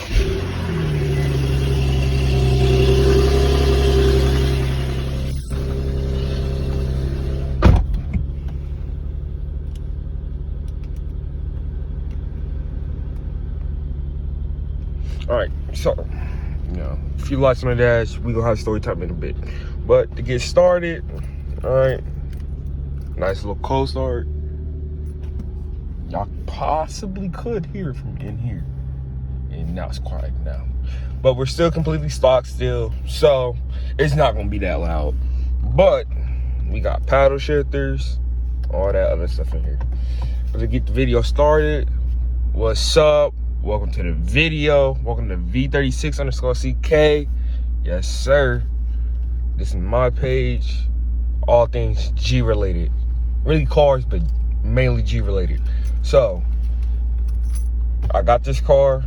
All right, so, a few lights on the dash. We gonna have story time in a bit. But to get started, all right, nice little cold start. Y'all possibly could hear it from in here. And now it's quiet now. But we're still completely stock still, so it's not gonna be that loud. But we got paddle shifters, all that other stuff in here. Let's get the video started. What's up? Welcome to the video. Welcome to V36_CK. Yes, sir. This is my page. All things G related. Really cars, but mainly G related. So, I got this car.